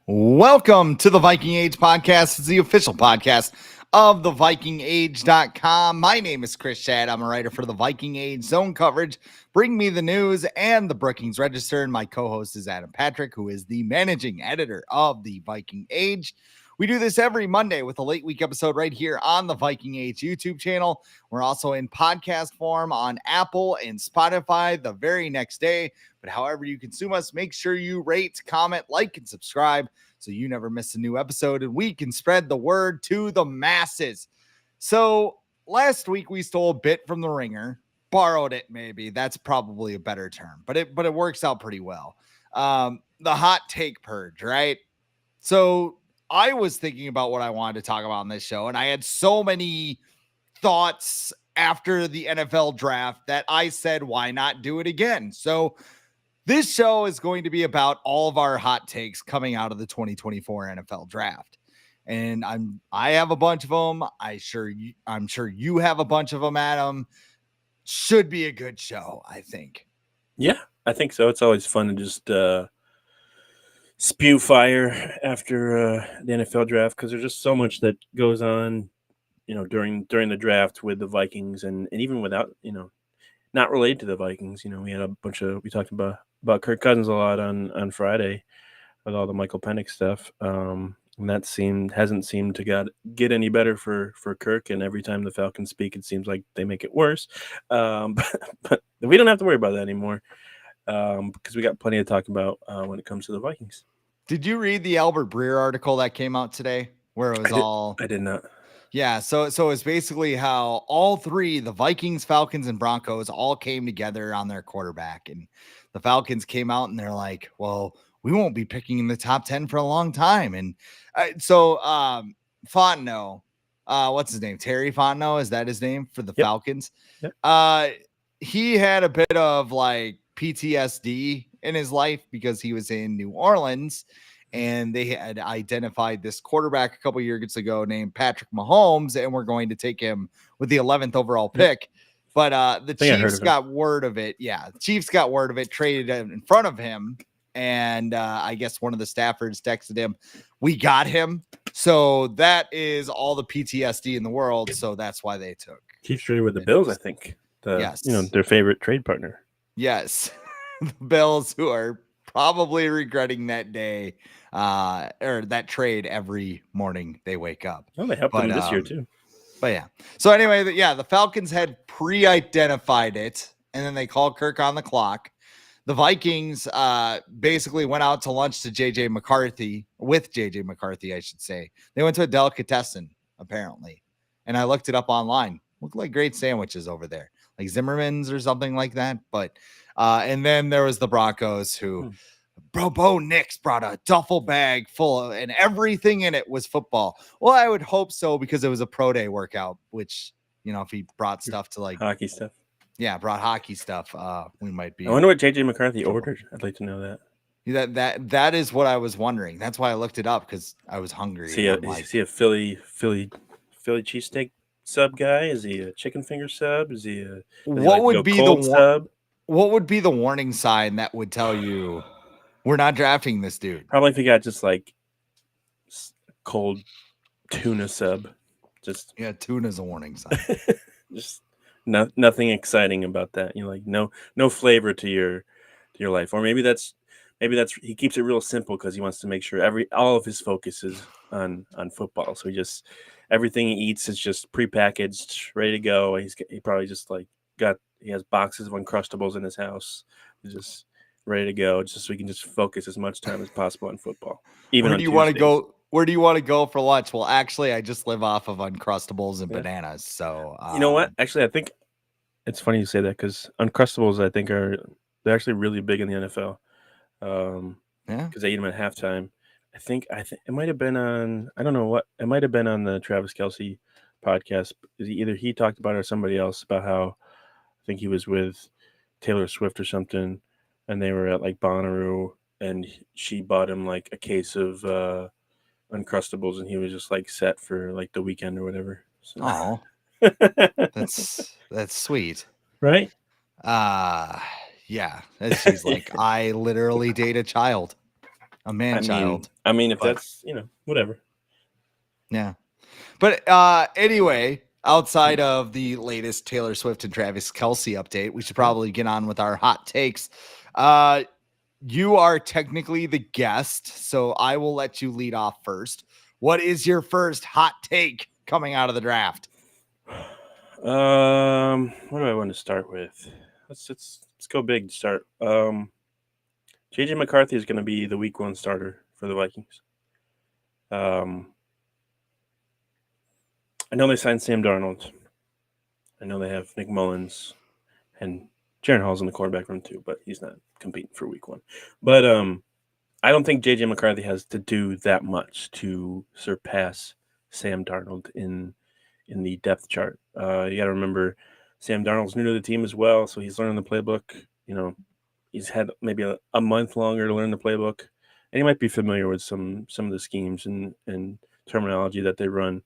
Welcome to the Viking Age podcast. It's the official podcast of the VikingAge.com. My name is Chris Schad. I'm a writer for the Viking Age Zone Coverage. Bring me the news and the Brookings Register. And my co-host is Adam Patrick, who is the managing editor of the Viking Age. We do this every Monday with a late week episode right here on the Viking Age YouTube channel. We're also in podcast form on Apple and Spotify the very next day. But however you consume us, make sure you rate, comment, like, and subscribe so you never miss a new episode and we can spread the word to the masses. So last week we stole a bit from the Ringer, borrowed it maybe. That's probably a better term, but it works out pretty well. The hot take purge, right? So I was thinking about what I wanted to talk about on this show, and I had so many thoughts after the NFL draft that I said, why not do it again? So this show is going to be about all of our hot takes coming out of the 2024 NFL draft. And I have a bunch of them. I'm sure you have a bunch of them, Adam. Should be a good show, I think. Yeah, I think so. It's always fun to just spew fire after the NFL draft because there's just so much that goes on, during the draft with the Vikings and even without, not related to the Vikings. We had we talked about Kirk Cousins a lot on Friday with all the Michael Penix stuff. And that hasn't seemed to get any better for Kirk. And every time the Falcons speak, it seems like they make it worse. But we don't have to worry about that anymore because we got plenty to talk about when it comes to the Vikings. Did you read the Albert Breer article that came out today where it was I did not. Yeah, so it's basically how all three, the Vikings, Falcons, and Broncos, all came together on their quarterback. And the Falcons came out and they're like, well, we won't be picking in the top 10 for a long time. And so Fontenot, what's his name? Terry Fontenot, is that his name for the Falcons? Yep. He had a bit of like PTSD in his life because he was in New Orleans. And they had identified this quarterback a couple years ago named Patrick Mahomes, and we're going to take him with the 11th overall pick. But the Chiefs got word of it. Yeah, the Chiefs got word of it, traded him in front of him. And I guess one of the staffers texted him, we got him. So that is all the PTSD in the world. So that's why they took. Chiefs traded with the Bills, I think. Yes. Their favorite trade partner. Yes. The Bills, who are probably regretting that day or that trade every morning they wake up. Well, they helped them this year too. But yeah. So anyway, the Falcons had pre-identified it, and then they called Kirk on the clock. The Vikings basically went out to lunch to JJ McCarthy, I should say. They went to a delicatessen, apparently. And I looked it up online. Looked like great sandwiches over there, like Zimmerman's or something like that. But and then there was the Broncos who Bo Nix brought a duffel bag full and everything in it was football. Well, I would hope so because it was a pro day workout, which, if he brought stuff to like hockey stuff. Yeah, brought hockey stuff. We might be. I wonder what JJ McCarthy ordered. I'd like to know that. That is what I was wondering. That's why I looked it up because I was hungry. Is he a Philly cheesesteak sub guy? Is he a chicken finger sub? Is he a what would be the sub? What would be the warning sign that would tell you we're not drafting this dude? Probably if he got just like cold tuna sub. Tuna's a warning sign. Just nothing exciting about that. No flavor to your life. Or maybe that's he keeps it real simple because he wants to make sure all of his focus is on football. So everything he eats is just prepackaged, ready to go. He probably just he has boxes of Uncrustables in his house. He's just ready to go, just so he can just focus as much time as possible on football. Where do you want to go? Where do you want to go for lunch? Well, actually, I just live off of Uncrustables and bananas. So you know what? Actually, I think it's funny you say that because Uncrustables, I think, they're actually really big in the NFL. Because they eat them at halftime. I think it might have been on. I don't know what. It might have been on the Travis Kelce podcast. Either he talked about it or somebody else about how I think he was with Taylor Swift or something, and they were at like Bonnaroo, and she bought him like a case of Uncrustables, and he was just like set for like the weekend or whatever. So. Oh, that's sweet, right? Yeah. She's like, I literally date a child. a man-child. I mean, if that's, whatever. Yeah. But anyway, outside of the latest Taylor Swift and Travis Kelce update, we should probably get on with our hot takes. You are technically the guest, so I will let you lead off first. What is your first hot take coming out of the draft? What do I want to start with? Let's go big to start. JJ McCarthy is going to be the week 1 starter for the Vikings. I know they signed Sam Darnold. I know they have Nick Mullins and Jaron Hall's in the quarterback room too, but he's not competing for week 1. But I don't think JJ McCarthy has to do that much to surpass Sam Darnold in the depth chart. You got to remember, Sam Darnold's new to the team as well, so he's learning the playbook. He's had maybe a month longer to learn the playbook, and he might be familiar with some of the schemes and terminology that they run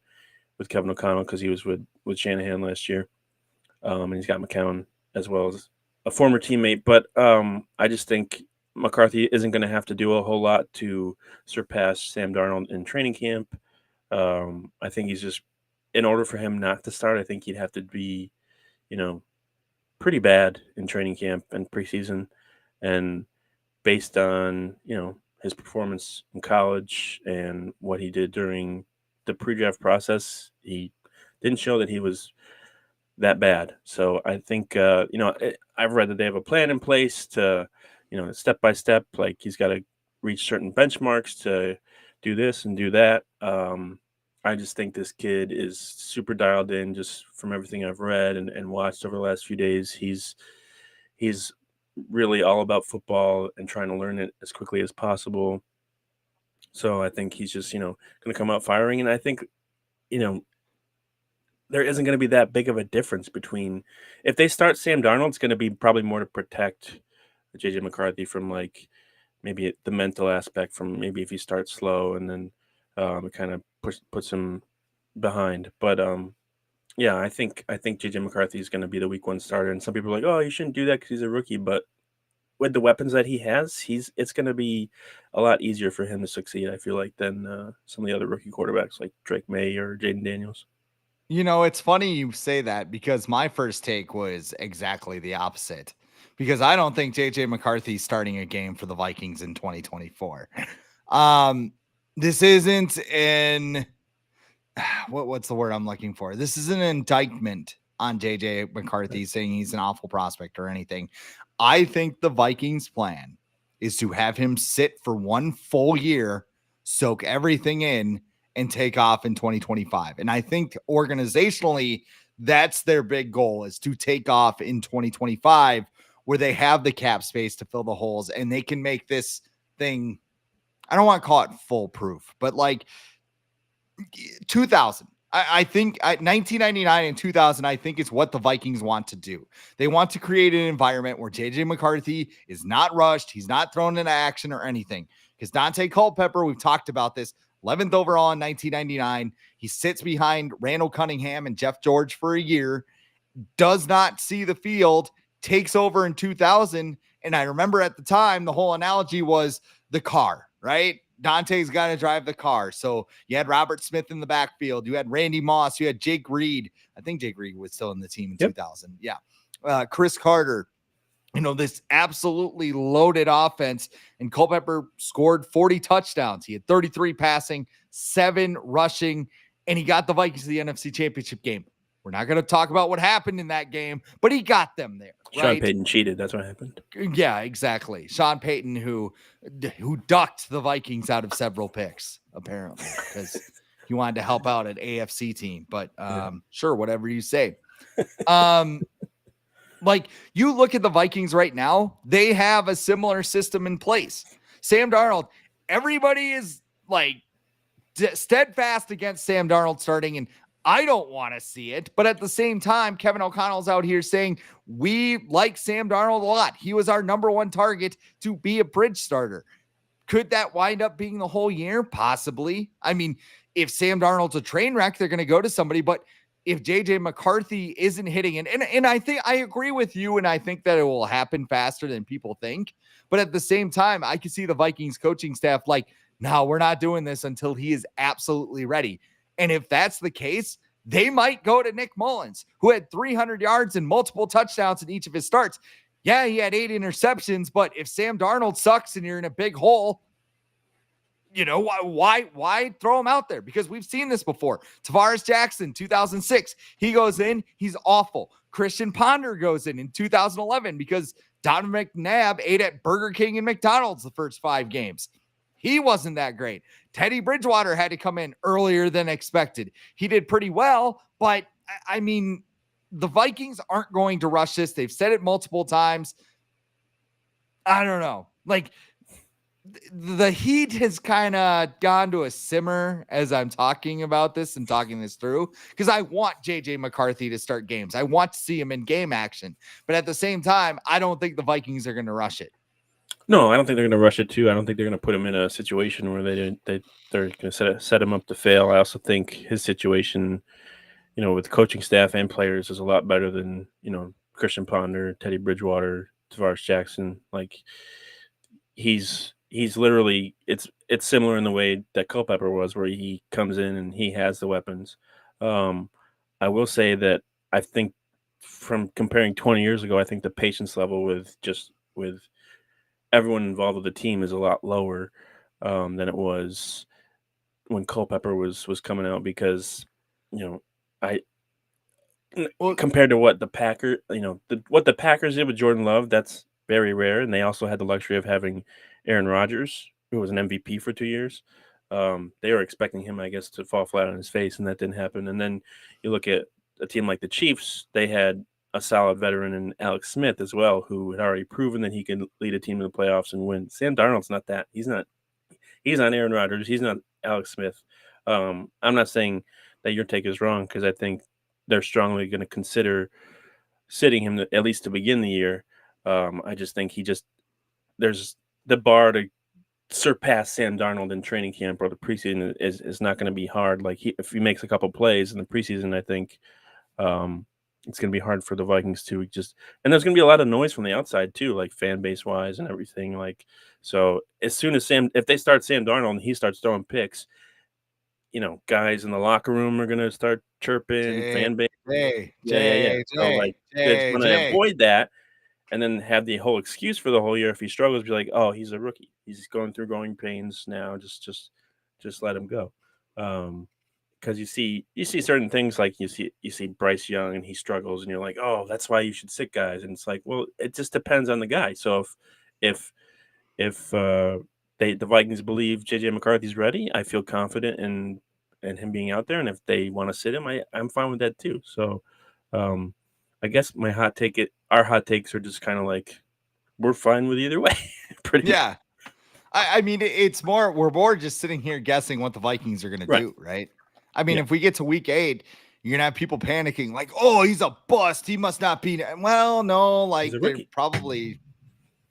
with Kevin O'Connell, because he was with Shanahan last year, and he's got McCown as well as a former teammate. But I just think McCarthy isn't going to have to do a whole lot to surpass Sam Darnold in training camp. I think he's just, in order for him not to start, I think he'd have to be, pretty bad in training camp and preseason. And based on, his performance in college and what he did during the pre-draft process, he didn't show that he was that bad. So I think, I've read that they have a plan in place to, step by step, like he's got to reach certain benchmarks to do this and do that. I just think this kid is super dialed in, just from everything I've read and watched over the last few days. He's really all about football and trying to learn it as quickly as possible. So I think he's just, going to come out firing. And I think, there isn't going to be that big of a difference between, if they start Sam Darnold, it's going to be probably more to protect JJ McCarthy from, like, maybe the mental aspect, from maybe if he starts slow and then it kind of puts him behind. But yeah, I think JJ McCarthy is going to be the week 1 starter. And some people are like, oh, you shouldn't do that because he's a rookie. But with the weapons that he has, it's going to be a lot easier for him to succeed, I feel like, than some of the other rookie quarterbacks like Drake May or Jaden Daniels. It's funny you say that, because my first take was exactly the opposite, because I don't think JJ McCarthy's starting a game for the Vikings in 2024. This isn't what's the word I'm looking for? This is an indictment on JJ McCarthy saying he's an awful prospect or anything. I think the Vikings' plan is to have him sit for 1 full year, soak everything in, and take off in 2025. And I think organizationally, that's their big goal, is to take off in 2025, where they have the cap space to fill the holes and they can make this thing, I don't want to call it foolproof, but like 2000. I think 1999 and 2000, I think, is what the Vikings want to do. They want to create an environment where JJ McCarthy is not rushed. He's not thrown into action or anything. Because Dante Culpepper, we've talked about this, 11th overall in 1999. He sits behind Randall Cunningham and Jeff George for a year, does not see the field, takes over in 2000. And I remember at the time, the whole analogy was the car, right? Dante's got to drive the car. So you had Robert Smith in the backfield. You had Randy Moss. You had Jake Reed. I think Jake Reed was still in the team in 2000. Yeah. Chris Carter. This absolutely loaded offense. And Culpepper scored 40 touchdowns. He had 33 passing, 7 rushing, and he got the Vikings to the NFC Championship game. We're not going to talk about what happened in that game, but he got them there. Right? Sean Payton cheated. That's what happened. Yeah, exactly. Sean Payton, who ducked the Vikings out of several picks, apparently, because he wanted to help out an AFC team. But sure, whatever you say. Like, you look at the Vikings right now, they have a similar system in place. Sam Darnold, everybody is like steadfast against Sam Darnold starting, and I don't want to see it. But at the same time, Kevin O'Connell's out here saying we like Sam Darnold a lot. He was our number 1 target to be a bridge starter. Could that wind up being the whole year? Possibly. I mean, if Sam Darnold's a train wreck, they're going to go to somebody. But if JJ McCarthy isn't hitting it, and I think I agree with you, and I think that it will happen faster than people think. But at the same time, I can see the Vikings coaching staff like, no, we're not doing this until he is absolutely ready. And if that's the case, they might go to Nick Mullins, who had 300 yards and multiple touchdowns in each of his starts. Yeah, he had 8 interceptions, but if Sam Darnold sucks and you're in a big hole, why throw him out there? Because we've seen this before. Tavares Jackson, 2006, he goes in, he's awful. Christian Ponder goes in 2011 because Donovan McNabb ate at Burger King and McDonald's the first 5 games. He wasn't that great. Teddy Bridgewater had to come in earlier than expected. He did pretty well, but I mean, the Vikings aren't going to rush this. They've said it multiple times. I don't know. Like, the heat has kind of gone to a simmer as I'm talking about this and talking this through, because I want JJ McCarthy to start games. I want to see him in game action, but at the same time, I don't think the Vikings are going to rush it. No, I don't think they're going to rush it too. I don't think they're going to put him in a situation where they're going to set him up to fail. I also think his situation, with coaching staff and players, is a lot better than Christian Ponder, Teddy Bridgewater, Tavares Jackson. Like, he's literally, it's similar in the way that Culpepper was, where he comes in and he has the weapons. I will say that I think, from comparing 20 years ago, I think the patience level with everyone involved with the team is a lot lower than it was when Culpepper was coming out, because compared to what the Packers, what the Packers did with Jordan Love, that's very rare, and they also had the luxury of having Aaron Rodgers, who was an MVP for 2 years. They were expecting him, I guess, to fall flat on his face, and that didn't happen. And then you look at a team like the Chiefs; they had a solid veteran in Alex Smith as well, who had already proven that he can lead a team to the playoffs and win. Sam Darnold's not that. He's not Aaron Rodgers. He's not Alex Smith. I'm not saying that your take is wrong, because I think they're strongly going to consider sitting him at least to begin the year. I just think there's the bar to surpass Sam Darnold in training camp or the preseason is not going to be hard. Like, if he makes a couple plays in the preseason, I think it's going to be hard for the Vikings to and there's going to be a lot of noise from the outside too, like fan base wise and everything. Like, so as soon as if they start Sam Darnold and he starts throwing picks, guys in the locker room are going to start chirping, fan base. So, like, it's going to avoid that, and then have the whole excuse for the whole year if he struggles, be like, oh, he's a rookie. He's going through growing pains now. Just let him go. Because you see certain things, like you see Bryce Young and he struggles, and you're like, oh, that's why you should sit guys. And it's like, well, it just depends on the guy. So if the Vikings believe JJ McCarthy's ready, I feel confident in him being out there. And if they want to sit him, I'm fine with that too. So I guess our hot takes are just kind of like, we're fine with either way. Pretty much. I mean, we're more just sitting here guessing what the Vikings are going to do, right? I mean, if we get to week 8, you're going to have people panicking like, oh, he's a bust. He must not be. Well, no, like, they probably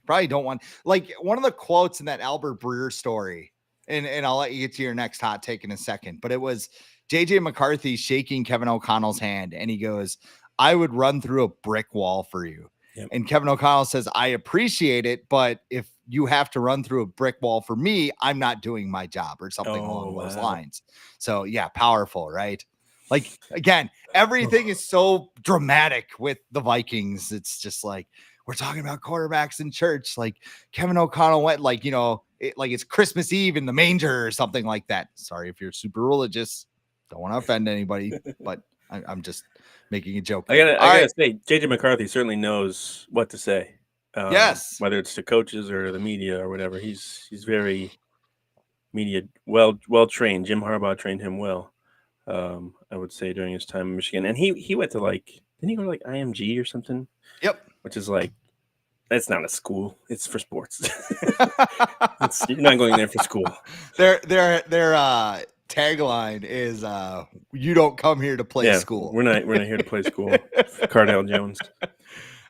don't want, like, one of the quotes in that Albert Breer story, and I'll let you get to your next hot take in a second, but it was JJ McCarthy shaking Kevin O'Connell's hand, and he goes, I would run through a brick wall for you. Yep. And Kevin O'Connell says, I appreciate it, but if you have to run through a brick wall for me, I'm not doing my job, or something along those lines. So yeah, powerful, right? Like, again, everything is so dramatic with the Vikings. It's just like, we're talking about quarterbacks in church. Like, Kevin O'Connell went like, like it's Christmas Eve in the manger or something like that. Sorry if you're super religious. Don't want to offend anybody, but I'm just making a joke. I gotta say, JJ McCarthy certainly knows what to say. Yes, whether it's to coaches or the media or whatever, he's very media well trained. Jim Harbaugh trained him well, I would say, during his time in Michigan. And he went to, like, didn't he go to like IMG or something? Yep. Which is like, that's not a school. It's for sports. You're not going there for school. Their tagline is you don't come here to play school. We're not here to play school. Cardell Jones.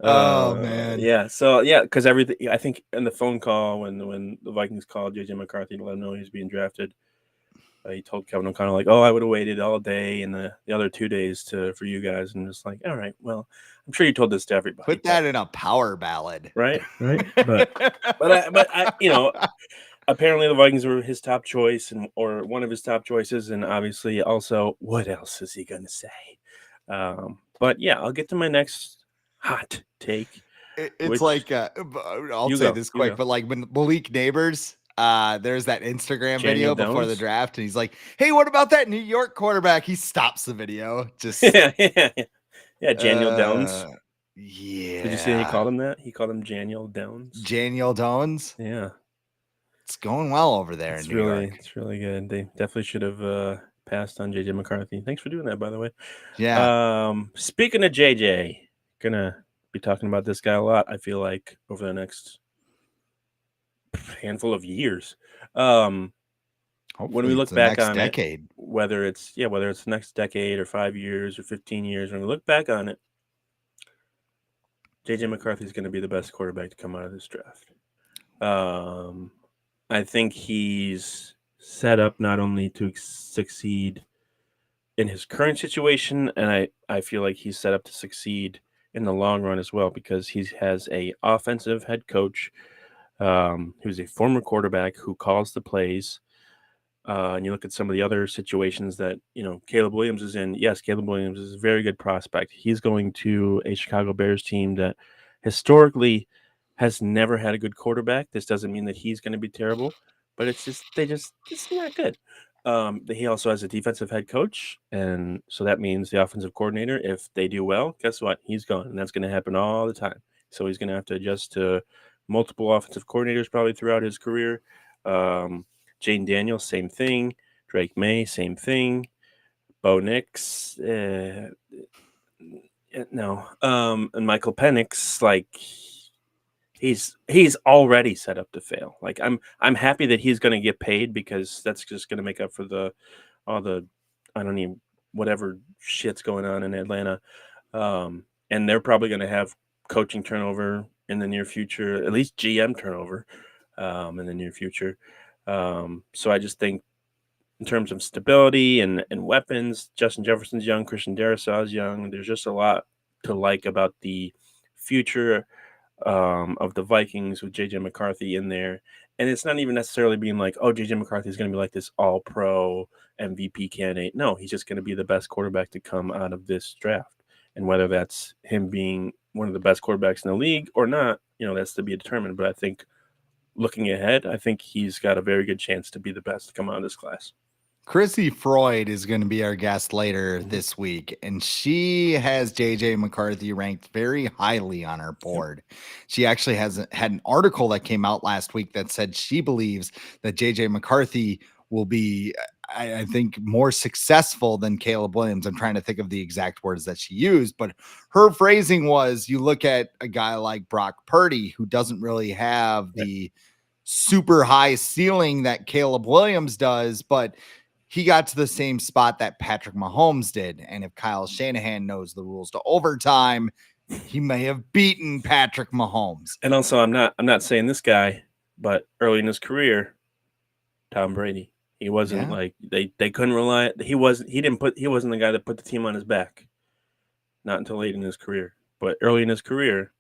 Oh man. Yeah. So yeah, because everything, I think in the phone call when the Vikings called JJ McCarthy to let him know he was being drafted, he told Kevin O'Connell, like, "Oh, I would have waited all day and the other 2 days for you guys," and just like, all right, well, I'm sure you told this to everybody. Put that in a power ballad. Right, but apparently the Vikings were his top choice or one of his top choices, and obviously also, what else is he gonna say? But yeah, I'll get to my next hot take. It's like I'll say this quick, but like when Malik Neighbors, there's that Instagram video before the draft, and he's like, "Hey, what about that New York quarterback?" He stops the video. Just yeah, Daniel Downs. Yeah. Did you see he called him that? He called him Daniel Downs. Daniel Downs. Yeah, it's going well over there in New York. It's really good. They definitely should have passed on JJ McCarthy. Thanks for doing that, by the way. Yeah. Speaking of JJ, gonna be talking about this guy a lot, I feel like, over the next handful of years. When we look back on decade. it, whether it's the next decade or 5 years or 15 years, when we look back on it, JJ McCarthy is going to be the best quarterback to come out of this draft. I think he's set up not only to succeed in his current situation, and I feel like he's set up to succeed in the long run as well, because he has a offensive head coach who's a former quarterback who calls the plays. And you look at some of the other situations that, Caleb Williams is in. Yes, Caleb Williams is a very good prospect. He's going to a Chicago Bears team that historically has never had a good quarterback. This doesn't mean that he's going to be terrible, but it's not good. He also has a defensive head coach, and so that means the offensive coordinator, if they do well, guess what? He's gone, and that's going to happen all the time. So he's going to have to adjust to multiple offensive coordinators probably throughout his career. Jane Daniels, same thing. Drake May, same thing. Bo Nix, no. And Michael Penix, like, he's already set up to fail. Like, I'm happy that he's going to get paid, because that's just going to make up for all the I don't even whatever shit's going on in Atlanta. And they're probably going to have coaching turnover in the near future, at least GM turnover in the near future. So I just think in terms of stability and weapons, Justin Jefferson's young, Christian Darrisaw's young. There's just a lot to like about the future of the Vikings with JJ McCarthy in there. And it's not even necessarily being like, oh, JJ McCarthy is going to be like this all-pro MVP candidate. No, he's just going to be the best quarterback to come out of this draft. And whether that's him being one of the best quarterbacks in the league or not, that's to be determined. But I think looking ahead, I think he's got a very good chance to be the best to come out of this class. Chrissy Freud is going to be our guest later this week, and she has JJ McCarthy ranked very highly on her board. She actually had an article that came out last week that said she believes that JJ McCarthy will be, I think, more successful than Caleb Williams. I'm trying to think of the exact words that she used, but her phrasing was, you look at a guy like Brock Purdy, who doesn't really have the super high ceiling that Caleb Williams does, but he got to the same spot that Patrick Mahomes did. And if Kyle Shanahan knows the rules to overtime, he may have beaten Patrick Mahomes. And also, I'm not saying this guy, but early in his career, Tom Brady, he wasn't like they couldn't rely. He wasn't the guy that put the team on his back. Not until late in his career, but early in his career,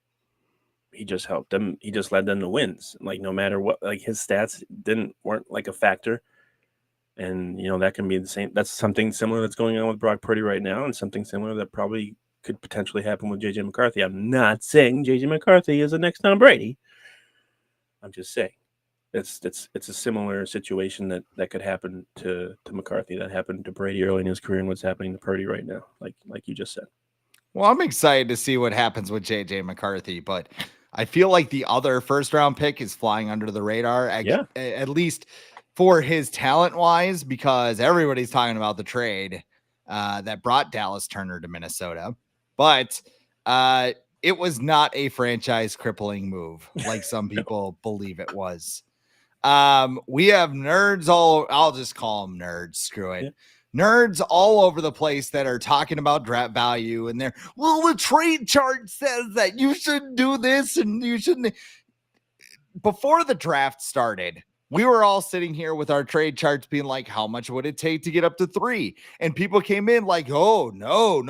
he just helped them. He just led them to wins. Like, no matter what, like, his stats weren't like a factor. And, that can be the same. That's something similar that's going on with Brock Purdy right now, and something similar that probably could potentially happen with JJ McCarthy. I'm not saying JJ McCarthy is the next Tom Brady. I'm just saying it's a similar situation that could happen to McCarthy, that happened to Brady early in his career, and what's happening to Purdy right now, like you just said. Well, I'm excited to see what happens with JJ McCarthy, but I feel like the other first round pick is flying under the radar, at least for his talent wise, because everybody's talking about the trade that brought Dallas Turner to Minnesota, but it was not a franchise crippling move like some people believe it was. We have nerds I'll just call them nerds. Screw it. Yeah. Nerds all over the place that are talking about draft value, and the trade chart says that you should do this and you shouldn't. Before the draft started, we were all sitting here with our trade charts being like, how much would it take to get up to 3? And people came in like, oh, no,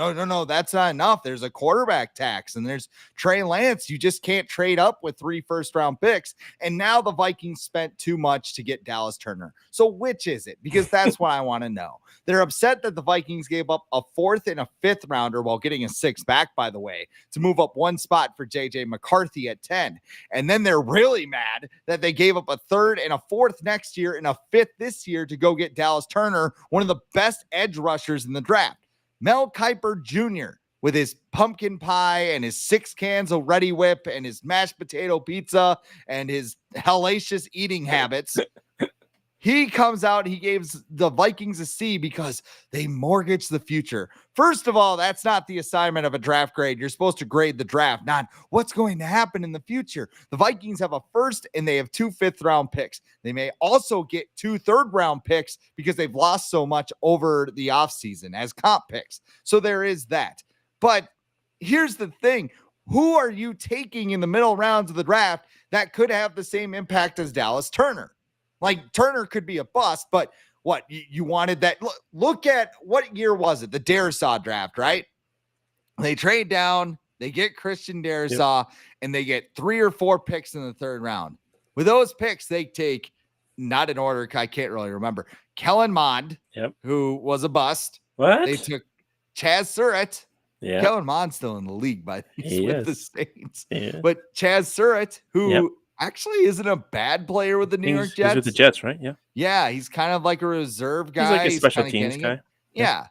that's not enough. There's a quarterback tax and there's Trey Lance. You just can't trade up with 3 first-round picks. And now the Vikings spent too much to get Dallas Turner. So which is it? Because that's what I want to know. They're upset that the Vikings gave up a 4th and a 5th rounder while getting a 6th back, by the way, to move up 1 spot for JJ McCarthy at 10. And then they're really mad that they gave up a 3rd and a 4th next year and a 5th this year to go get Dallas Turner, one of the best edge rushers in the draft. Mel Kiper Jr., with his pumpkin pie and his 6 cans of Ready Whip and his mashed potato pizza and his hellacious eating habits, he comes out, he gives the Vikings a C because they mortgage the future. First of all, that's not the assignment of a draft grade. You're supposed to grade the draft, not what's going to happen in the future. The Vikings have a 1st and they have 2 5th-round picks. They may also get 2 3rd-round picks because they've lost so much over the offseason as comp picks. So there is that. But here's the thing. Who are you taking in the middle rounds of the draft that could have the same impact as Dallas Turner? Like, Turner could be a bust, but what, you wanted that? Look at what year was it? The Darisaw draft, right? They trade down, they get Christian Darisaw, and they get 3 or 4 picks in the 3rd round. With those picks, they take, not in order, I can't really remember, Kellen Mond, who was a bust. What? They took Chaz Surratt. Yeah. Kellen Mond's still in the league, but he's with the Saints. But Chaz Surratt, who actually isn't a bad player with the New York Jets. He's with the Jets, right? Yeah. Yeah, he's kind of like a reserve guy. He's like a special teams guy. Yeah.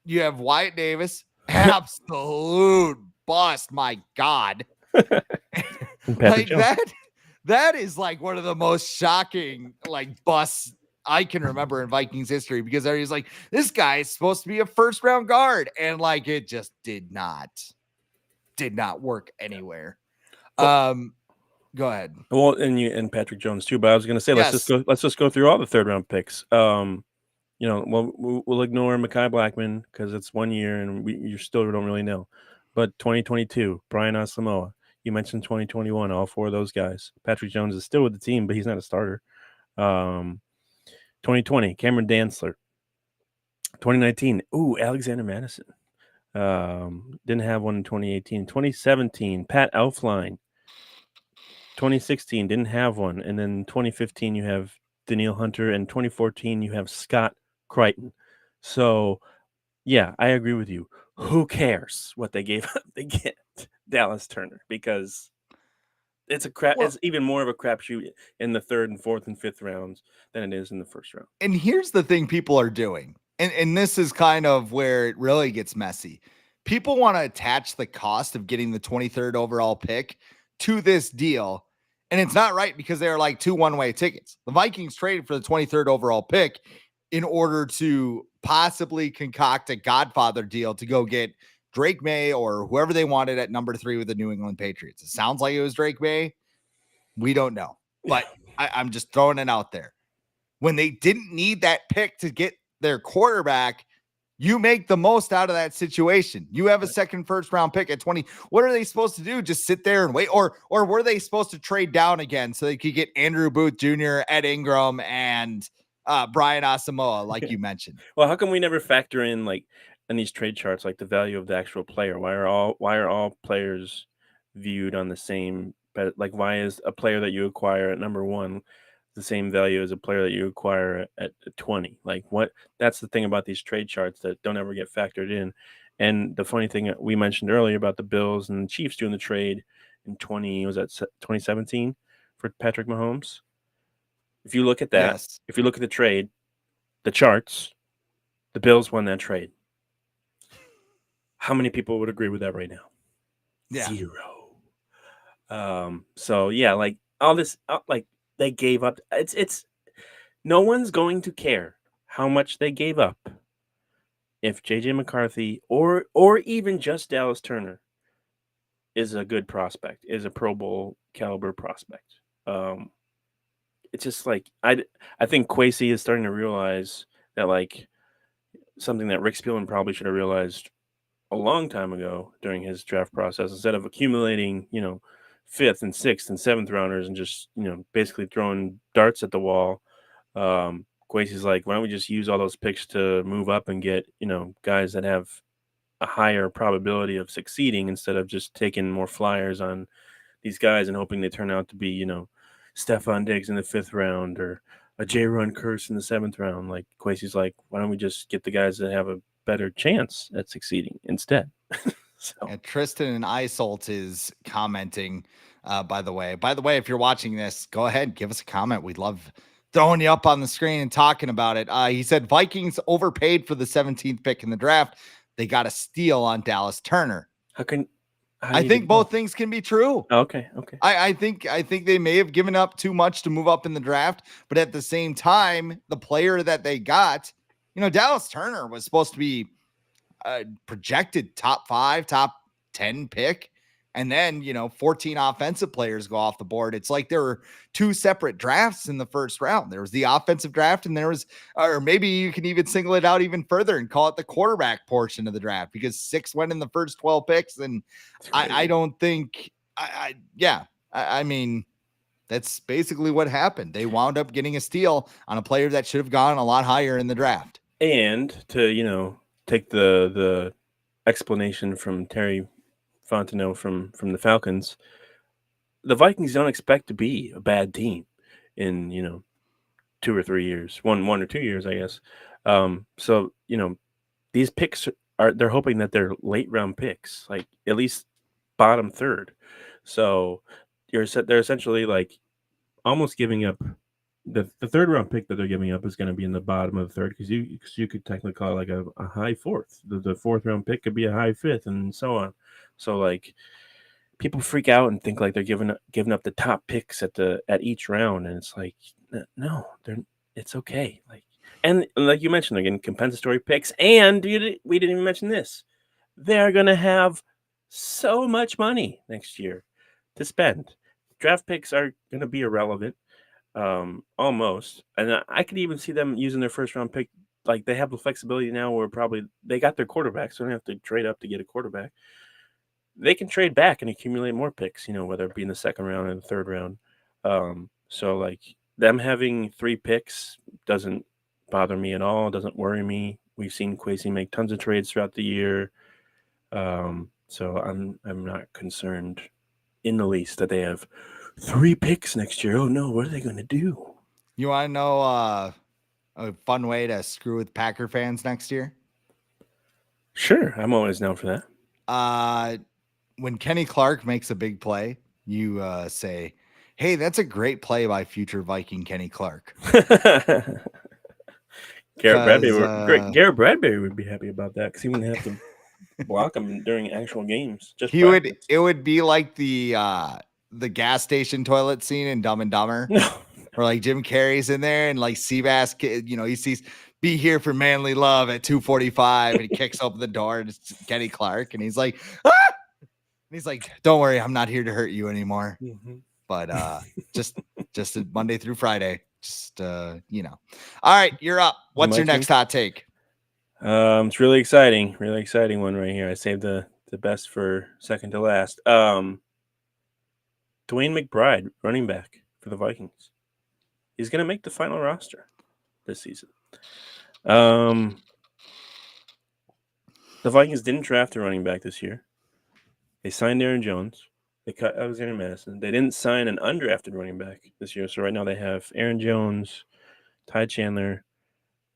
You have Wyatt Davis, absolute bust. My God. Like that is like one of the most shocking like busts I can remember in Vikings history, because everybody's like, this guy is supposed to be a 1st-round guard, and like it just did not work anywhere. Go ahead. Well, and Patrick Jones too. But I was going to say, let's just go through all the 3rd-round picks. We'll ignore Mekhi Blackman because it's 1 year and you still don't really know. But 2022, Brian Asamoah. You mentioned 2021, all 4 of those guys. Patrick Jones is still with the team, but he's not a starter. 2020, Cameron Dantzler. 2019, Alexander Madison. Didn't have one in 2018. 2017, Pat Elflein. 2016 didn't have one, and then 2015 you have Daniil Hunter, and 2014 you have Scott Crichton. So, yeah, I agree with you. Who cares what they gave up to get Dallas Turner? Because it's it's even more of a crapshoot in the 3rd and 4th and 5th rounds than it is in the 1st round. And here's the thing people are doing, and this is kind of where it really gets messy. People want to attach the cost of getting the 23rd overall pick to this deal. And it's not right, because they're like 2 one-way tickets. The Vikings traded for the 23rd overall pick in order to possibly concoct a Godfather deal to go get Drake May or whoever they wanted at number 3 with the New England Patriots. It sounds like it was Drake May. We don't know, but I'm just throwing it out there. When they didn't need that pick to get their quarterback, you make the most out of that situation. You have a 2nd first-round pick at 20. What are they supposed to do? Just sit there and wait? Or were they supposed to trade down again so they could get Andrew Booth Jr., Ed Ingram, and Brian Asamoah, like you mentioned? Well, how come we never factor in, like, in these trade charts, like the value of the actual player? Why are all players viewed on the same? Like, why is a player that you acquire at number 1 the same value as a player that you acquire at 20? Like, what? That's the thing about these trade charts that don't ever get factored in. And the funny thing that we mentioned earlier about the Bills and the Chiefs doing the trade in 2017 for Patrick Mahomes. If you look at that, if you look at the trade, the charts, the Bills won that trade. How many people would agree with that right now? Yeah. 0. So yeah, like all this, like they gave up. It's no one's going to care how much they gave up if JJ McCarthy or even just Dallas Turner is a good prospect, is a Pro Bowl caliber prospect. It's just like I think Kwesi is starting to realize that, like, something that Rick Spielman probably should have realized a long time ago during his draft process. Instead of accumulating, fifth and sixth and seventh rounders and just, basically throwing darts at the wall. Quasi's like, why don't we just use all those picks to move up and get, guys that have a higher probability of succeeding instead of just taking more flyers on these guys and hoping they turn out to be, Stephon Diggs in the fifth round or a J-Run Curse in the seventh round. Like Quasi's like, why don't we just get the guys that have a better chance at succeeding instead? So Yeah, Tristan and Isolt is commenting. By the way, if you're watching this, go ahead, give us a comment. We'd love throwing you up on the screen and talking about it. He said Vikings overpaid for the 17th pick in the draft. They got a steal on Dallas Turner. I think both things can be true. Okay. I think they may have given up too much to move up in the draft, but at the same time, the player that they got, Dallas Turner was supposed to be projected top 5, top 10 pick. And then, 14 offensive players go off the board. It's like there were 2 separate drafts in the first round. There was the offensive draft and there was, or maybe you can even single it out even further and call it the quarterback portion of the draft because 6 went in the first 12 picks. And I don't think, I mean, that's basically what happened. They wound up getting a steal on a player that should have gone a lot higher in the draft. And to, take the explanation from Terry Fontenot from the Falcons, the Vikings don't expect to be a bad team in 2 or 3 years, one or 2 years, I guess. So these picks they're hoping that they're late round picks, like at least bottom third. So they're essentially like almost giving up. The third round pick that they're giving up is going to be in the bottom of the third because you could technically call it like a high fourth. The fourth round pick could be a high fifth and so on. So like people freak out and think like they're giving up the top picks at each round, and it's like no, it's okay. And like you mentioned, they're getting compensatory picks, and we didn't even mention this. They're gonna have so much money next year to spend. Draft picks are gonna be irrelevant. Almost, and I could even see them using their first round pick. Like they have the flexibility now where probably they got their quarterback, so they don't have to trade up to get a quarterback. They can trade back and accumulate more picks, whether it be in the second round or the third round. So like them having 3 picks doesn't bother me at all. Doesn't worry me. We've seen Quasi make tons of trades throughout the year, so I'm not concerned in the least that they have 3 picks next year. Oh no, what are they going to do? You want to know a fun way to screw with Packer fans next year? Sure, I'm always down for that. When Kenny Clark makes a big play, you say, "Hey, that's a great play by future Viking Kenny Clark." Garrett Bradbury would be happy about that because he wouldn't have to block him during actual games. It would be like the gas station toilet scene in Dumb and Dumber. No. Where like Jim Carrey's in there and like Seabass, he sees "Be here for manly love" at 2:45 and he kicks open the door and it's Kenny Clark and he's like, "Ah!" And he's like, "Don't worry, I'm not here to hurt you anymore." Mm-hmm. But just Monday through Friday, all right, you're up. What's your next hot take? It's really exciting one right here. I saved the best for second to last. Dwayne McBride, running back for the Vikings. He's going to make the final roster this season. The Vikings didn't draft a running back this year. They signed Aaron Jones. They cut Alexander Madison. They didn't sign an undrafted running back this year. So right now they have Aaron Jones, Ty Chandler,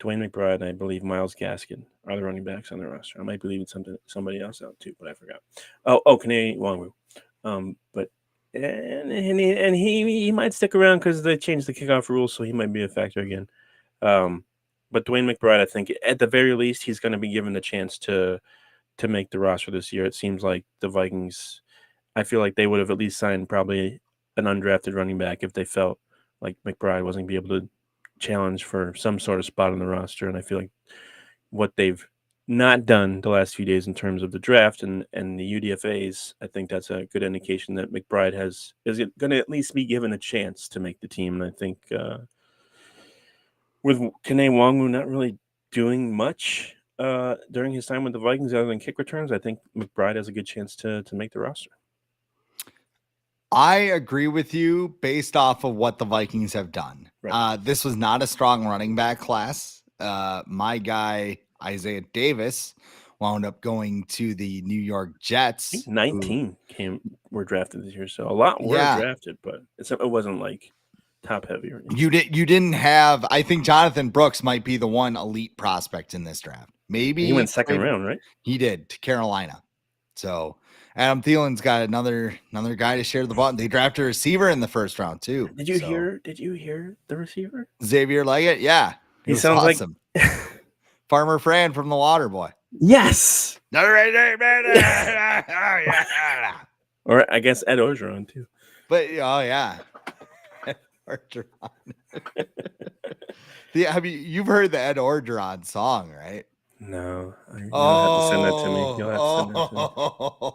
Dwayne McBride, and I believe Myles Gaskin are the running backs on the roster. I might be leaving somebody else out too, but I forgot. Kene Nwangwu. But he might stick around because they changed the kickoff rules, so he might be a factor again. But Dwayne McBride, I think at the very least, he's going to be given the chance to make the roster this year. It seems like the Vikings, I feel like they would have at least signed probably an undrafted running back if they felt like McBride wasn't going to be able to challenge for some sort of spot on the roster. And I feel like what they've not done the last few days in terms of the draft and the UDFAs, I think that's a good indication that McBride is going to at least be given a chance to make the team. And I think with Kene Nwangwu not really doing much during his time with the Vikings other than kick returns, I think McBride has a good chance to make the roster. I agree with you based off of what the Vikings have done. Right. This was not a strong running back class. My guy, Isaiah Davis, wound up going to the New York I Jets. think 19 were drafted this year, so a lot were drafted, but it wasn't like top heavy or anything. You didn't have. I think Jonathan Brooks might be the one elite prospect in this draft. Maybe he went second round, right? He did, to Carolina. So Adam Thielen's got another guy to share the ball. They drafted a receiver in the first round too. Did you hear the receiver? Xavier Leggett? Yeah, he sounds awesome. like Farmer Fran from the Water Boy. Yes. Or I guess Ed Orgeron too. But oh yeah. Orgeron. You've heard the Ed Orgeron song, right? No. You'll have to send that to me. You'll have to send that to me.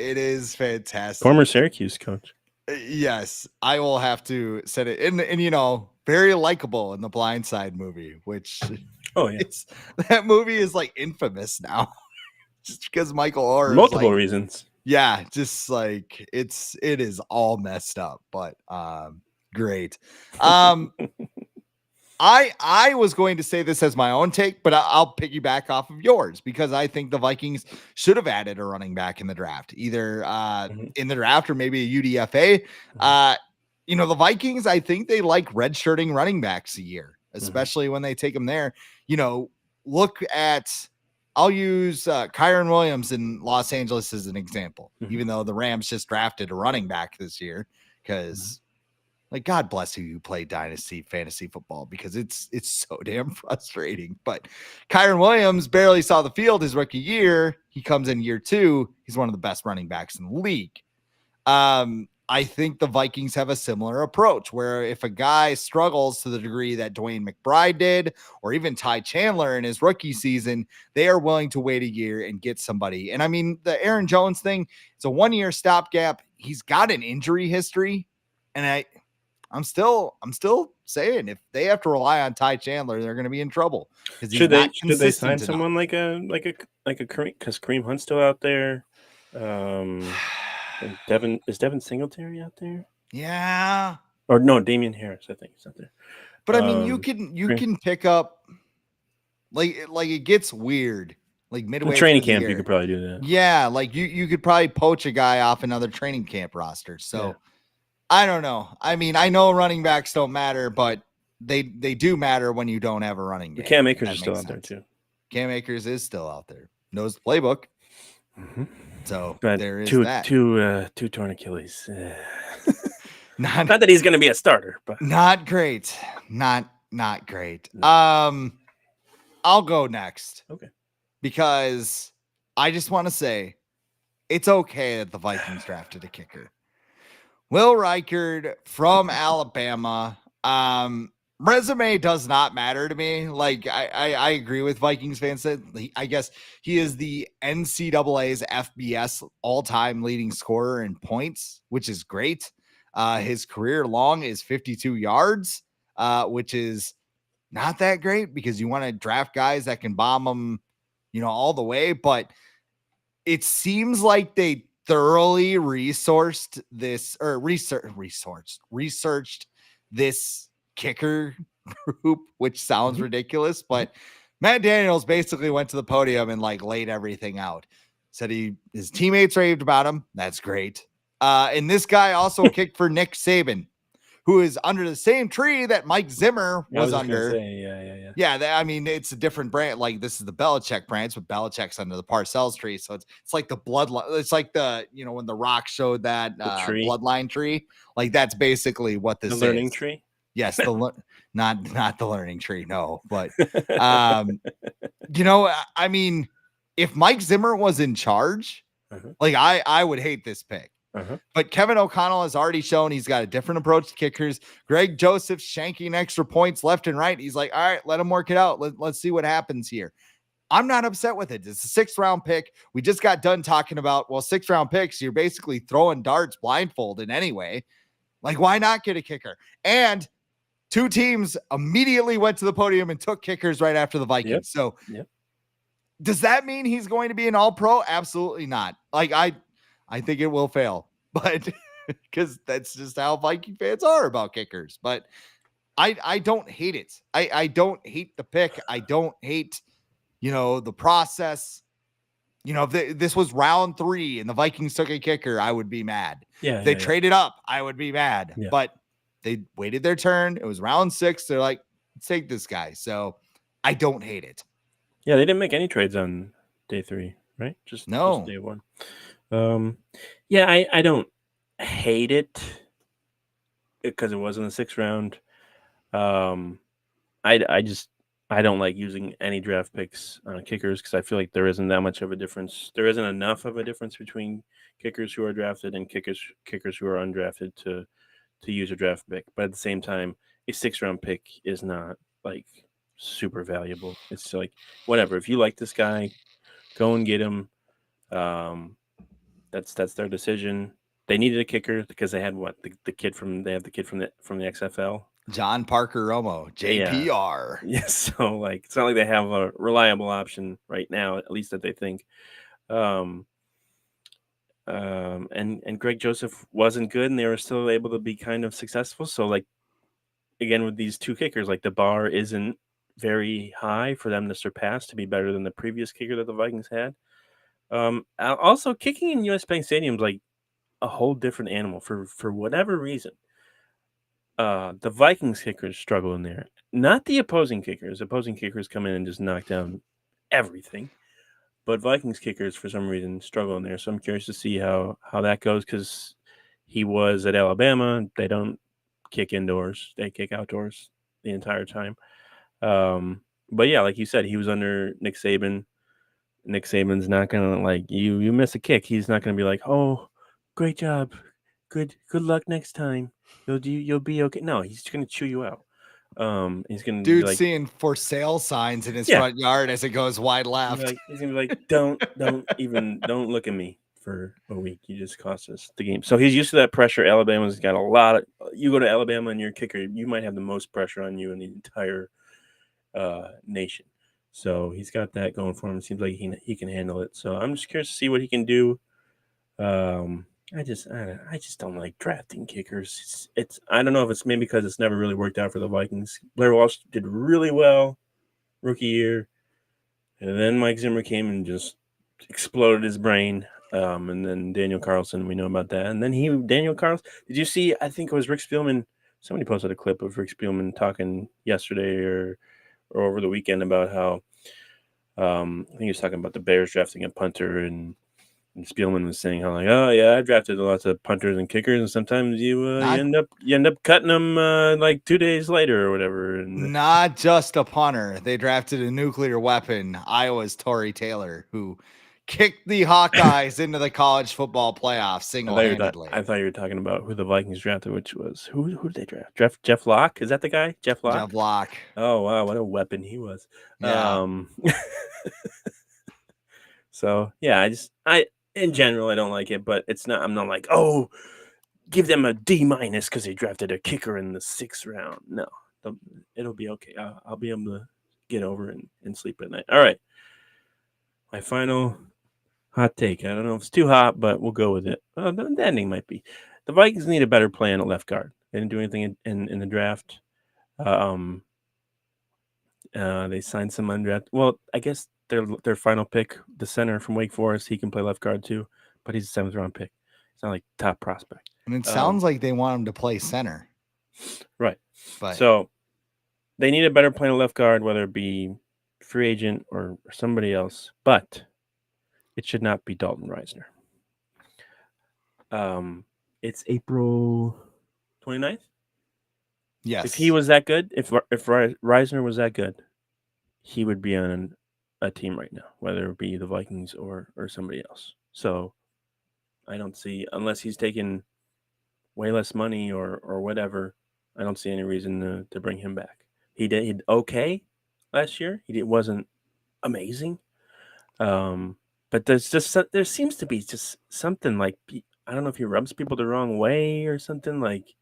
It is fantastic. Former Syracuse coach. Yes, I will have to send it. And very likable in the Blind Side movie, which that movie is like infamous now. Just because Michael Orr multiple reasons. Yeah, just like it is all messed up, but great. I was going to say this as my own take, but I'll piggyback off of yours because I think the Vikings should have added a running back in the draft, either in the draft or maybe a UDFA. The Vikings, I think they like redshirting running backs a year, especially when they take them there. Look at, I'll use Kyron Williams in Los Angeles as an example, even though the Rams just drafted a running back this year because like, God bless you play dynasty fantasy football because it's so damn frustrating. But Kyron Williams barely saw the field his rookie year. He comes in year 2. He's one of the best running backs in the league. I think the Vikings have a similar approach where if a guy struggles to the degree that Dwayne McBride did, or even Ty Chandler in his rookie season, they are willing to wait a year and get somebody. And I mean, the Aaron Jones thing, it's a 1-year stopgap. He's got an injury history. And I'm still saying if they have to rely on Ty Chandler, they're going to be in trouble. Should they sign someone like a Kareem? Because Kareem Hunt's still out there. And Devin Singletary out there? Yeah. Or no, Damian Harris, I think, is out there. But I mean, you can pick up like it gets weird. Like midway training camp, you could probably do that. Yeah, like you could probably poach a guy off another training camp roster. So. Yeah. I don't know. I mean, I know running backs don't matter, but they do matter when you don't have a running game. Cam Akers is still out there too. Cam Akers is still out there. Knows the playbook. So but there is that. Two torn Achilles. Not that he's going to be a starter, but not great. Not great. No. I'll go next. Okay. Because I just want to say it's okay that the Vikings drafted a kicker. Will Reichard from Alabama. Resume does not matter to me. Like I agree with Vikings fans that I guess he is the NCAA's FBS all-time leading scorer in points, which is great. His career long is 52 yards, which is not that great because you want to draft guys that can bomb them, all the way. But it seems like they thoroughly researched this kicker group, which sounds ridiculous, but Matt Daniels basically went to the podium and laid everything out. Said his teammates raved about him. That's great. And this guy also kicked for Nick Saban, who is under the same tree that Mike Zimmer was under. Yeah. I mean, it's a different brand. Like this is the Belichick branch, but Belichick's under the Parcells tree. So it's like the bloodline. It's like the, when the Rock showed that bloodline tree, like that's basically what this is. The learning tree. Yes. Not the learning tree. No, but, I mean, if Mike Zimmer was in charge, I would hate this pick. But Kevin O'Connell has already shown he's got a different approach to kickers. Greg Joseph's shanking extra points left and right. He's like, all right, let him work it out. Let's see what happens here. I'm not upset with it. It's a 6th round pick. We just got done talking about, 6th round picks. You're basically throwing darts blindfolded anyway. Like, why not get a kicker? And 2 teams immediately went to the podium and took kickers right after the Vikings. So does that mean he's going to be an all-pro? Absolutely not. Like, I think it will fail. but because that's just how Viking fans are about kickers. But I don't hate it. I don't hate the pick. I don't hate, the process. If this was round 3 and the Vikings took a kicker, I would be mad. Yeah, If they yeah, yeah. traded up, I would be mad. Yeah. But they waited their turn. It was round 6. They're like, let's take this guy. So I don't hate it. Yeah, they didn't make any trades on day 3, right? Just No. day 1. Yeah, I don't hate it because it was in the 6th round. I don't like using any draft picks on kickers because I feel like there isn't that much of a difference. There isn't enough of a difference between kickers who are drafted and kickers who are undrafted to use a draft pick. But at the same time, a 6th round pick is not like super valuable. It's like whatever. If you like this guy, go and get him. That's their decision. They needed a kicker because they had the kid from the XFL. John Parker Romo, JPR. Yeah, so like it's not like they have a reliable option right now, at least that they think. And Greg Joseph wasn't good, and they were still able to be kind of successful. So like again with these 2 kickers, like the bar isn't very high for them to surpass to be better than the previous kicker that the Vikings had. Also kicking in US Bank Stadium is like a whole different animal for whatever reason. The Vikings kickers struggle in there, not the opposing kickers. Opposing kickers come in and just knock down everything, but Vikings kickers for some reason struggle in there. So I'm curious to see how that goes because he was at Alabama. They don't kick indoors; they kick outdoors the entire time. But yeah, like you said, he was under Nick Saban. Nick Saban's not gonna like you miss a kick. He's not gonna be like, oh, great job, good luck next time. You'll be okay. No, he's gonna chew you out. He's gonna be Dude like, seeing for sale signs in his front yard as it goes wide left. he's gonna be like, don't look at me for a week. You just cost us the game. So he's used to that pressure. Alabama's got a lot of. You go to Alabama and you're a kicker, you might have the most pressure on you in the entire nation. So he's got that going for him. It seems like he can handle it. So I'm just curious to see what he can do. I just don't like drafting kickers. It's I don't know if it's maybe because it's never really worked out for the Vikings. Blair Walsh did really well rookie year, and then Mike Zimmer came and just exploded his brain. And then Daniel Carlson, we know about that. And then Daniel Carlson. Did you see? I think it was Rick Spielman. Somebody posted a clip of Rick Spielman talking yesterday or over the weekend about how I think he was talking about the Bears drafting a punter and Spielman was saying how like, oh yeah, I drafted lots of punters and kickers, and sometimes you end up cutting them like 2 days later or whatever. And not just a punter, they drafted a nuclear weapon. Iowa's Torrey Taylor, who kicked the Hawkeyes into the college football playoffs single-handedly. I thought you were talking about who the Vikings drafted, which was who did they draft? Jeff Locke? Is that the guy? Jeff Locke? Jeff Locke. Oh wow, what a weapon he was. Yeah. So yeah, I in general I don't like it, but I'm not like, oh, give them a D- because they drafted a kicker in the 6th round. No, it'll be okay. I'll be able to get over it and sleep at night. All right, my final hot take. I don't know if it's too hot, but we'll go with it. The ending might be. The Vikings need a better plan at left guard. They didn't do anything in the draft. They signed some undrafted. Well, I guess their final pick, the center from Wake Forest, he can play left guard too, but he's a 7th round pick. It's not like top prospect. And it sounds like they want him to play center. Right. But so they need a better plan at left guard, whether it be free agent or somebody else, but it should not be Dalton Reisner. It's April 29th. yes. If he was that good, if Reisner was that good, he would be on a team right now, whether it be the Vikings or somebody else. So I don't see, unless he's taking way less money or whatever, I don't see any reason to bring him back. He did okay last year. It wasn't amazing. But there seems to be just something like, I don't know if he rubs people the wrong way or something. Like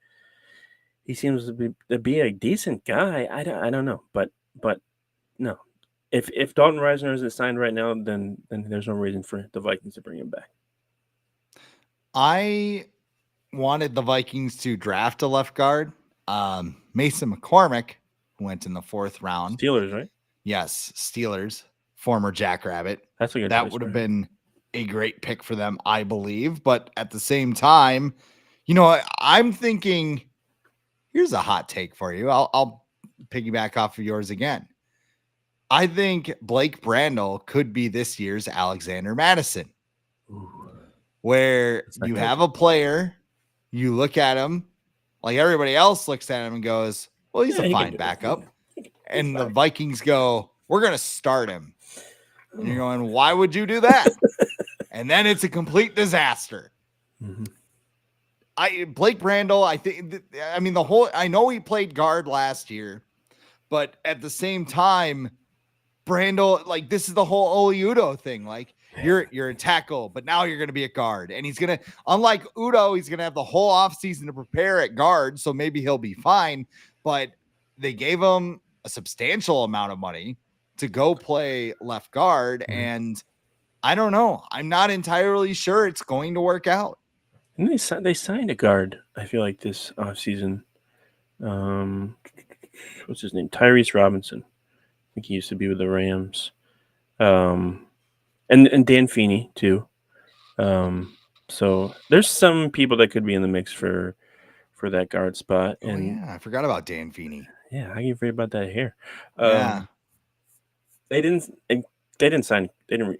he seems to be a decent guy. I don't know, but no. If Dalton Reisner isn't signed right now, then there's no reason for the Vikings to bring him back. I wanted the Vikings to draft a left guard. Mason McCormick went in the 4th round. Steelers, right? Yes, Steelers, former Jackrabbit. That's a good That choice, would have right? been a great pick for them, I believe. But at the same time, you know, I'm thinking, here's a hot take for you. I'll piggyback off of yours again. I think Blake Brandel could be this year's Alexander Madison, where you have a player, you look at him, like everybody else looks at him and goes, well, he's a fine backup. And the Vikings go, we're going to start him. And you're going, why would you do that? And then it's a complete disaster. Mm-hmm. Blake Brandel, I know he played guard last year, but at the same time, Brandel, like, this is the whole Oli Udo thing. Like, you're a tackle, but now you're going to be a guard. And he's going to, unlike Udo, he's going to have the whole offseason to prepare at guard, so maybe he'll be fine. But they gave him a substantial amount of money to go play left guard. Mm-hmm. And I don't know. I'm not entirely sure it's going to work out. And they signed a guard, I feel like, this offseason. What's his name? Tyrese Robinson. I think he used to be with the Rams. And Dan Feeney, too. So there's some people that could be in the mix for that guard spot. And I forgot about Dan Feeney. Yeah, how you forget about that hair? Yeah. They didn't sign.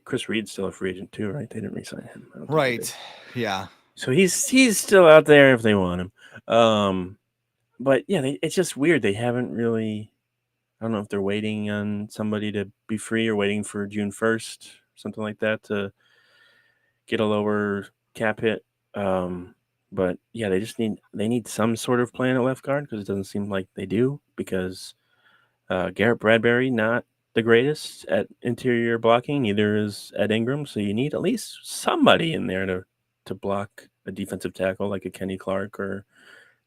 Chris Reed's still a free agent too, right? They didn't re-sign him. Right. Yeah. So he's still out there if they want him. But yeah, it's just weird. They haven't really. I don't know if they're waiting on somebody to be free or waiting for June 1st, something like that, to get a lower cap hit. But yeah, they need some sort of plan at left guard, because it doesn't seem like they do, because Garrett Bradbury, not the greatest at interior blocking, neither is Ed Ingram. So you need at least somebody in there to block a defensive tackle like a Kenny Clark or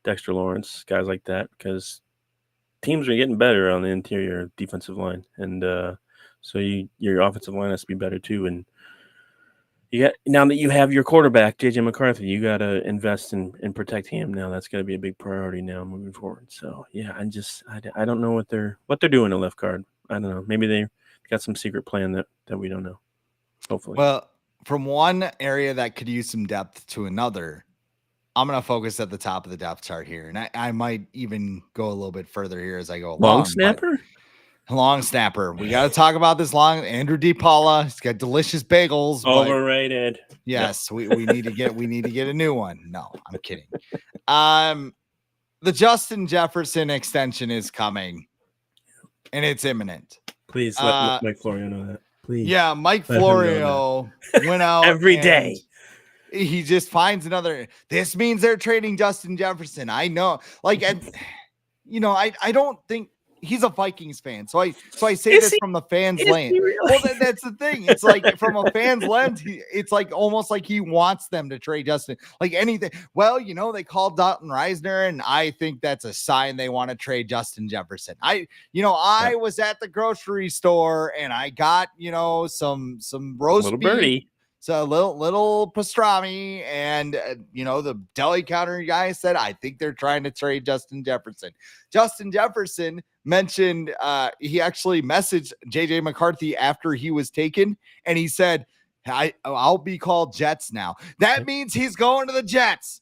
Dexter Lawrence, guys like that, because teams are getting better on the interior defensive line. And so your offensive line has to be better too. And now that you have your quarterback, JJ McCarthy, you got to invest in protecting him now. That's got to be a big priority now moving forward. So yeah, I don't know what they're doing at left guard. I don't know. Maybe they got some secret plan that we don't know. Hopefully. Well, from one area that could use some depth to another, I'm going to focus at the top of the depth chart here. And I might even go a little bit further here as I go along. Long snapper? Long snapper. We got to talk about this Andrew D. Paula. He's got delicious bagels. Overrated. Yes, no. we need to get a new one. No, I'm kidding. The Justin Jefferson extension is coming, and it's imminent. Please let Mike Florio know that. Please. Yeah, Mike Florio went out every day. He just finds another. This means they're trading Justin Jefferson. I know. Like, I don't think he's a Vikings fan. So I say this from the fans' lens. Really? Well, that's the thing. It's like from a fan's lens, it's like almost like he wants them to trade Justin. Like anything. Well, they called Dalton Reisner, and I think that's a sign they want to trade Justin Jefferson. I was at the grocery store and I got, some roast little beef. birdie. So a little pastrami, and the deli counter guy said, I think they're trying to trade Justin Jefferson. Justin Jefferson mentioned he actually messaged JJ McCarthy after he was taken, and he said, I'll be called Jets now. That means he's going to the Jets.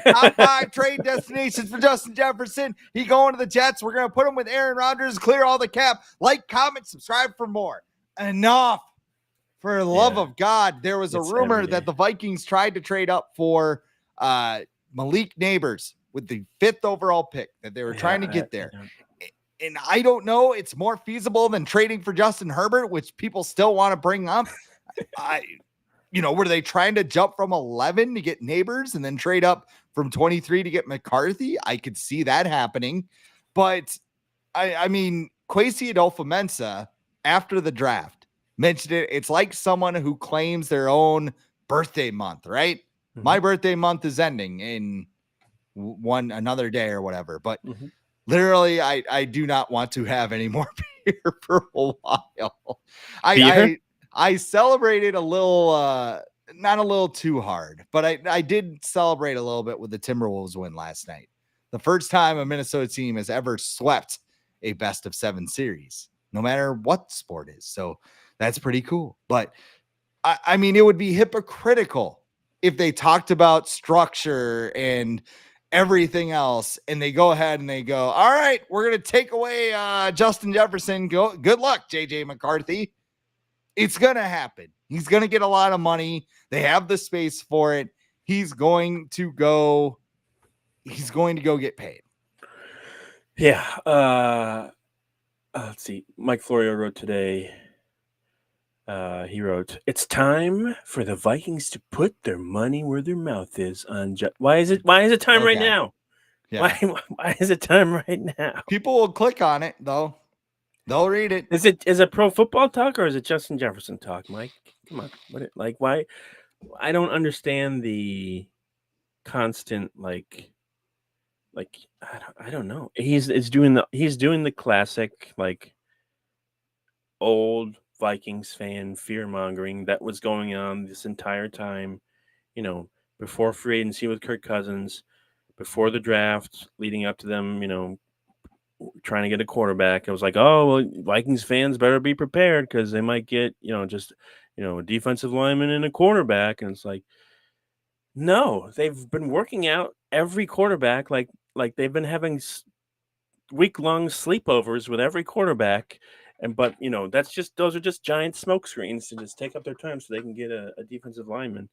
Top 5 trade destinations for Justin Jefferson. He going to the Jets. We're going to put him with Aaron Rodgers, clear all the cap. Like, comment, subscribe for more. Enough. For the love of God, there was a rumor that the Vikings tried to trade up for Malik Neighbors with the 5th overall pick, that they were trying to get there. And I don't know, it's more feasible than trading for Justin Herbert, which people still want to bring up. Were they trying to jump from 11 to get Neighbors and then trade up from 23 to get McCarthy? I could see that happening. But Kwesi Adolfo-Mensah, after the draft, mentioned it. It's like someone who claims their own birthday month, right? Mm-hmm. My birthday month is ending in another day or whatever. But literally, I do not want to have any more beer for a while. I celebrated a little, not a little too hard, but I did celebrate a little bit with the Timberwolves win last night. The first time a Minnesota team has ever swept a best of 7 series, no matter what sport is. So that's pretty cool. But I mean, it would be hypocritical if they talked about structure and everything else, and they go ahead and they go, all right, we're going to take away Justin Jefferson. Good luck, JJ McCarthy. It's going to happen. He's going to get a lot of money. They have the space for it. He's going to go get paid. Yeah. Let's see. Mike Florio wrote today. He wrote, "It's time for the Vikings to put their money where their mouth is on. Why is it time right now? Yeah. Why is it time right now? People will click on it though. They'll read it. Is it pro football talk or is it Justin Jefferson talk, Mike? Come on. Why? I don't understand the constant like I don't know. He's doing the classic like old Vikings fan fear mongering that was going on this entire time, before free agency with Kirk Cousins, before the draft, leading up to them, trying to get a quarterback. It was like, oh, well, Vikings fans better be prepared because they might get, a defensive lineman and a quarterback. And it's like, no, they've been working out every quarterback like they've been having week-long sleepovers with every quarterback. But those are just giant smoke screens to just take up their time so they can get a defensive lineman.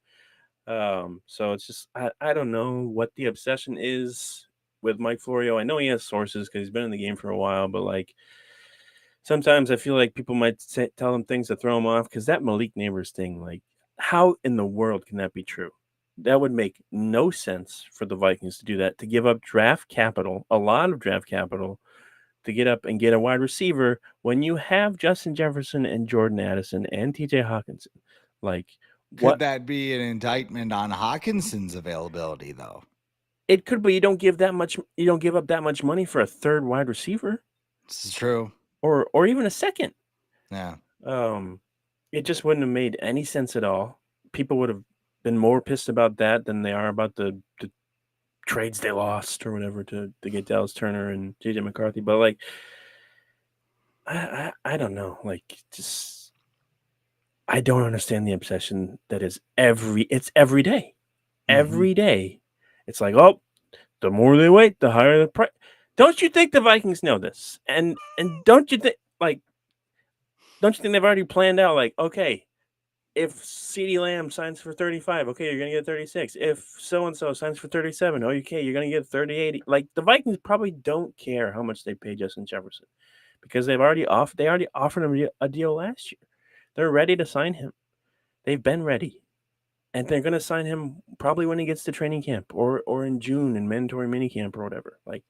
So it's just I don't know what the obsession is with Mike Florio. I know he has sources because he's been in the game for a while, but like sometimes I feel like people might tell him things to throw him off because that Malik Neighbors thing, like how in the world can that be true? That would make no sense for the Vikings to do that, to give up draft capital, a lot of draft capital, to get up and get a wide receiver when you have Justin Jefferson and Jordan Addison and TJ Hawkinson. Like, could that be an indictment on Hawkinson's availability, though? It could, but you don't give up that much money for a third wide receiver. This is true. Or even a second. Yeah. It just wouldn't have made any sense at all. People would have been more pissed about that than they are about the trades they lost or whatever to get Dallas Turner and JJ McCarthy. But like, I don't know. Like, just I don't understand the obsession that is every day. Mm-hmm. Every day. It's like, oh, the more they wait, the higher the price. Don't you think the Vikings know this? And don't you think they've already planned out, like, okay, if CeeDee Lamb signs for 35, okay, you're going to get 36. If so-and-so signs for 37, okay, you're going to get 38. Like, the Vikings probably don't care how much they pay Justin Jefferson because they already offered him a deal last year. They're ready to sign him. They've been ready. And they're going to sign him probably when he gets to training camp or in June in mandatory minicamp or whatever. Like,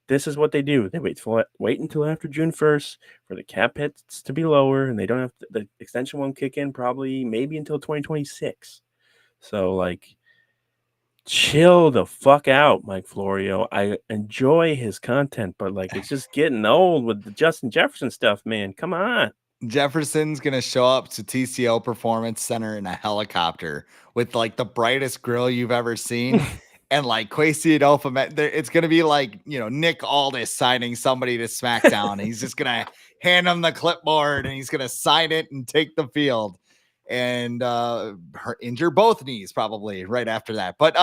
this is what they do. They wait until after June 1st for the cap hits to be lower, and they don't have the extension won't kick in maybe until 2026. So, like, chill the fuck out, Mike Florio. I enjoy his content, but like, it's just getting old with the Justin Jefferson stuff, man. Come on. Jefferson's going to show up to TCO Performance Center in a helicopter with like the brightest grill you've ever seen. And like Kwesi Adolfo, it's going to be like, Nick Aldis signing somebody to SmackDown. He's just going to hand him the clipboard and he's going to sign it and take the field and injure both knees probably right after that. But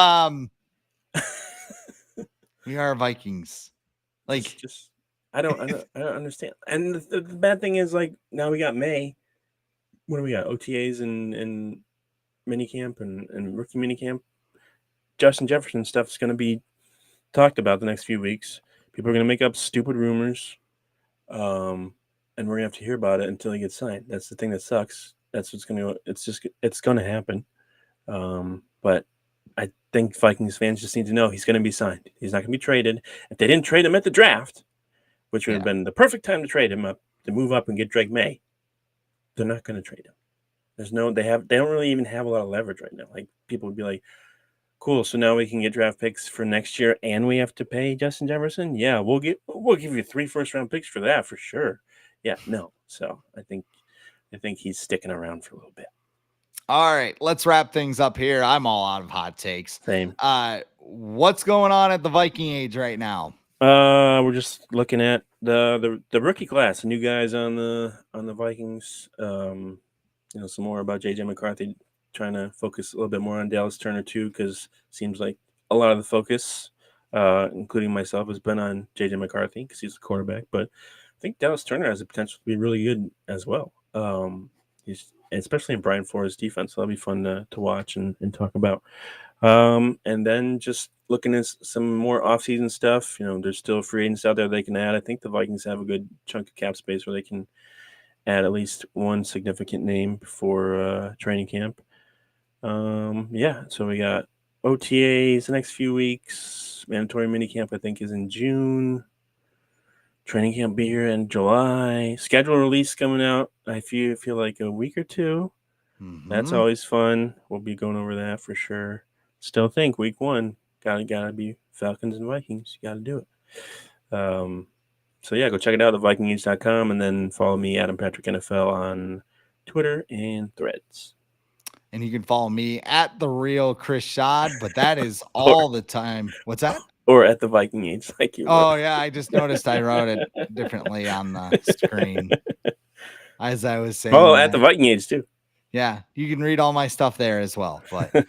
we are Vikings. Like, I don't understand. And the bad thing is, like, now we got May. What do we got? OTAs and minicamp and rookie minicamp. Justin Jefferson stuff is going to be talked about the next few weeks. People are going to make up stupid rumors, and we're going to have to hear about it until he gets signed. That's the thing that sucks. That's what's going to. It's going to happen. But I think Vikings fans just need to know he's going to be signed. He's not going to be traded. If they didn't trade him at the draft, which would have been the perfect time to trade him up to move up and get Drake May, they're not going to trade him. They don't really even have a lot of leverage right now. Like, people would be like, cool, so now we can get draft picks for next year and we have to pay Justin Jefferson? Yeah, we'll give you 3 first-round picks for that for sure. Yeah, no. So I think he's sticking around for a little bit. All right, let's wrap things up here. I'm all out of hot takes. Same. What's going on at the Viking age right now? We're just looking at the rookie class, the new guys on the Vikings. Some more about JJ McCarthy, trying to focus a little bit more on Dallas Turner too, because seems like a lot of the focus, including myself, has been on JJ McCarthy because he's the quarterback. But I think Dallas Turner has the potential to be really good as well. He's especially in Brian Flores' defense, so that'll be fun to watch and talk about. And then just looking at some more offseason stuff. There's still free agents out there they can add. I think the Vikings have a good chunk of cap space where they can add at least one significant name before training camp. So we got OTAs the next few weeks. Mandatory minicamp, I think, is in June. Training camp be here in July. Schedule release coming out, I feel like a week or two. That's always fun. We'll be going over that for sure. Still think week 1 gotta be Falcons and Vikings. You gotta do it. So yeah, go check it out at thevikingage.com, and then follow me, Adam Patrick NFL, on Twitter and Threads. And you can follow me at the real Chris Schad, but that is all the time. What's that? Or at the Viking Age, like you. Oh yeah, I just noticed I wrote it differently on the screen as I was saying. Oh, at the Viking Age too. Yeah, you can read all my stuff there as well. But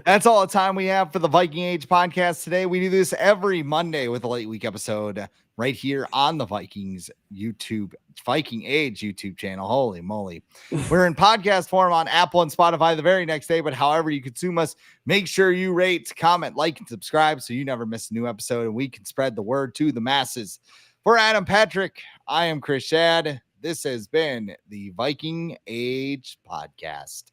that's all the time we have for the Viking Age podcast today. We do this every Monday with a late week episode right here on the Viking Age YouTube channel. Holy moly. We're in podcast form on Apple and Spotify the very next day, but however you consume us, make sure you rate, comment, like, and subscribe so you never miss a new episode and we can spread the word to the masses. For Adam Patrick, I am Chris Schad. This has been the Viking Age Podcast.